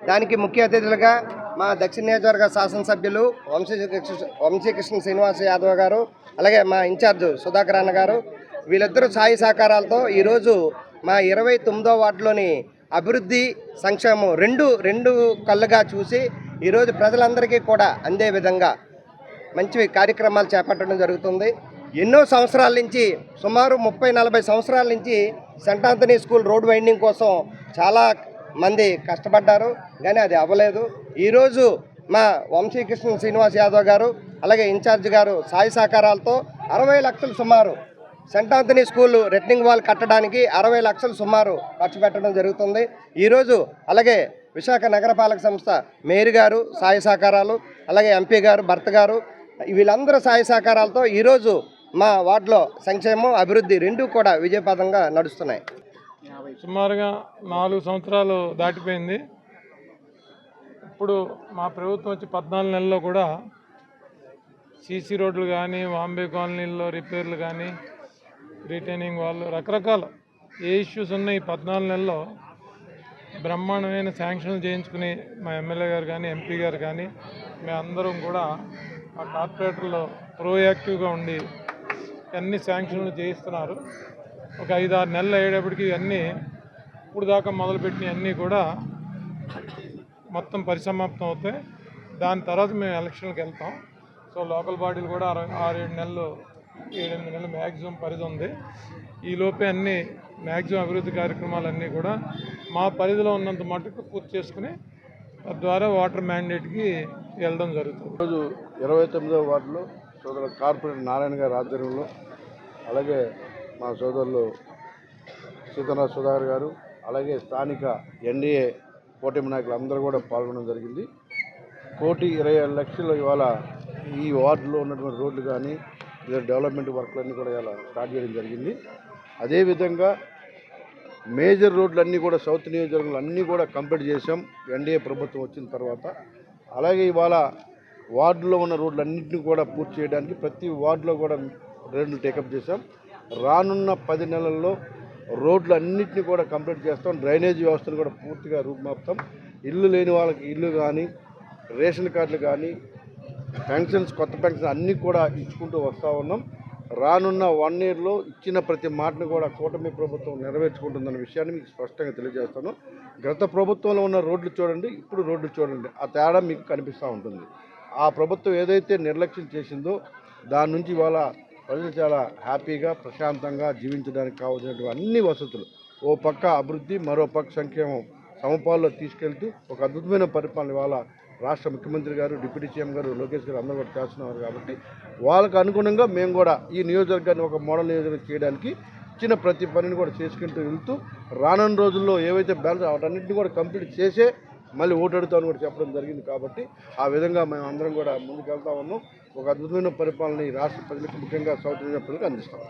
దానికి ముఖ్య అతిథులుగా మా దక్షిణ నియోజకవర్గ శాసనసభ్యులు వంశీకృష్ణ శ్రీనివాస్ యాదవ్ గారు, అలాగే మా ఇన్ఛార్జ్ సుధాకర్ అన్న గారు, వీళ్ళిద్దరూ సాయి సహకారాలతో ఈరోజు మా 29వ వార్డులోని అభివృద్ధి సంక్షేమం రెండు కళ్ళుగా చూసి ఈరోజు ప్రజలందరికీ కూడా అందే విధంగా మంచి కార్యక్రమాలు చేపట్టడం జరుగుతుంది. ఎన్నో సంవత్సరాల నుంచి సుమారు 30-40 సంవత్సరాల నుంచి saint Anthony school road winding కోసం చాలా మంది కష్టపడ్డారు, కానీ అది అవ్వలేదు. ఈరోజు మా వంశీకృష్ణ శ్రీనివాస్ యాదవ్ గారు అలాగే ఇన్ఛార్జ్ గారు సాయి సహకారాలతో 60 లక్షలు సుమారు సెంట్ ఆంథనీ స్కూల్ రెట్నింగ్ వాల్ కట్టడానికి 60 లక్షలు సుమారు ఖర్చు పెట్టడం జరుగుతుంది. ఈరోజు అలాగే విశాఖ నగరపాలక సంస్థ మేయర్ గారు సాయి సహకారాలు, అలాగే ఎంపీ గారు భర్త గారు, వీళ్ళందరూ సాయి సహకారాలతో ఈరోజు మా వార్డులో సంక్షేమం అభివృద్ధి రెండూ కూడా విజయపదంగా నడుస్తున్నాయి. సుమారుగా 4 సంవత్సరాలు దాటిపోయింది. ఇప్పుడు మా ప్రభుత్వం వచ్చి 14 నెలల్లో కూడా సీసీ రోడ్లు కానీ, వాంబే కాలనీల్లో రిపేర్లు కానీ, రిటైనింగ్ వాళ్ళు రకరకాల ఏ ఇష్యూస్ ఉన్నాయి 14 నెలల్లో బ్రహ్మాండమైన శాంక్షన్లు చేయించుకుని మా ఎమ్మెల్యే గారు కానీ, ఎంపీ గారు కానీ, మేమందరం కూడా ఆ కార్పొరేటర్లో ప్రోయాక్టివ్గా ఉండి అన్ని శాంక్షన్లు చేయిస్తున్నారు. ఒక 5-6 నెలలు అయ్యేటప్పటికి అన్నీ ఇప్పుడు దాకా మొదలుపెట్టిన అన్నీ కూడా మొత్తం పరిసమాప్తం అవుతాయి. దాని తర్వాత మేము ఎలక్షన్కి వెళ్తాం. సో లోకల్ బాడీలు కూడా 6-7 నెలలు 7-8 నెలలు మ్యాక్సిమం పరిధి ఉంది. ఈలోపే అన్ని మ్యాక్సిమం అభివృద్ధి కార్యక్రమాలన్నీ కూడా మా పరిధిలో ఉన్నంత మటుకు పూర్తి చేసుకుని తద్వారా వాటర్ మ్యాండేట్కి వెళ్ళడం జరుగుతుంది. ఈరోజు 29వ వార్డులో సోదరు కార్పొరేటర్ నారాయణ గారి ఆధ్వర్యంలో, అలాగే మా సోదరులు సీతారాం సుధాకర్ గారు, అలాగే స్థానిక ఎన్డీఏ కూటమి నాయకులు అందరూ కూడా పాల్గొనడం జరిగింది. 1,27,00,000 ఇవాళ ఈ వార్డులో ఉన్నటువంటి రోడ్లు కానీ డెవలప్మెంట్ వర్క్లన్నీ కూడా ఇలా స్టార్ట్ చేయడం జరిగింది. అదేవిధంగా మేజర్ రోడ్లన్నీ కూడా సౌత్ నియోజకవర్గంలో అన్నీ కూడా కంప్లీట్ చేసాం ఎన్డీఏ ప్రభుత్వం వచ్చిన తర్వాత. అలాగే ఇవాళ వార్డులో ఉన్న రోడ్లన్నింటినీ కూడా పూర్తి చేయడానికి ప్రతి వార్డులో కూడా రోడ్లు టేకప్ చేసాం. రానున్న 10 నెలల్లో రోడ్లు అన్నింటినీ కూడా కంప్లీట్ చేస్తాం. డ్రైనేజ్ వ్యవస్థను కూడా పూర్తిగా రూపుమాపుతాం. ఇల్లు లేని వాళ్ళకి ఇల్లు కానీ, రేషన్ కార్డులు కానీ, పెన్షన్స్ కొత్త పెన్షన్ అన్నీ కూడా ఇచ్చుకుంటూ వస్తూ ఉన్నాం. రానున్న 1 ఇయర్లో ఇచ్చిన ప్రతి మాటను కూడా కూటమి ప్రభుత్వం నెరవేర్చుకుంటుందన్న విషయాన్ని మీకు స్పష్టంగా తెలియజేస్తాను. గత ప్రభుత్వంలో ఉన్న రోడ్లు చూడండి, ఇప్పుడు రోడ్లు చూడండి, ఆ తేడా మీకు కనిపిస్తూ ఉంటుంది. ఆ ప్రభుత్వం ఏదైతే నిర్లక్ష్యం చేసిందో దాని నుంచి ఇవాళ ప్రజలు చాలా హ్యాపీగా ప్రశాంతంగా జీవించడానికి కావాల్సినటువంటి అన్ని వసతులు, ఓ పక్క అభివృద్ధి, మరో పక్క సంక్షేమం సమపాల్లో తీసుకెళ్తూ ఒక అద్భుతమైన పరిపాలన ఇవాళ రాష్ట్ర ముఖ్యమంత్రి గారు, డిప్యూటీ సీఎం గారు, లోకేష్ గారు అందరూ కూడా చేస్తున్నారు. కాబట్టి వాళ్ళకు అనుగుణంగా మేము కూడా ఈ నియోజకవర్గాన్ని ఒక మోడల్ నియోజకవర్గం చేయడానికి ఇచ్చిన ప్రతి పనిని కూడా చేసుకుంటూ వెళ్తూ రానున్న రోజుల్లో ఏవైతే బ్యాలెన్స్ వాటన్నింటినీ కూడా కంప్లీట్ చేసే మళ్ళీ ఓటు అడుగుతామని కూడా చెప్పడం జరిగింది. కాబట్టి ఆ విధంగా మేము అందరం కూడా ముందుకు వెళ్తా ఉన్నాం. ఒక అద్భుతమైన పరిపాలన ఈ రాష్ట్ర ప్రజలకు, ముఖ్యంగా సౌత్ ఇండియా ప్రజలకు అందిస్తాం.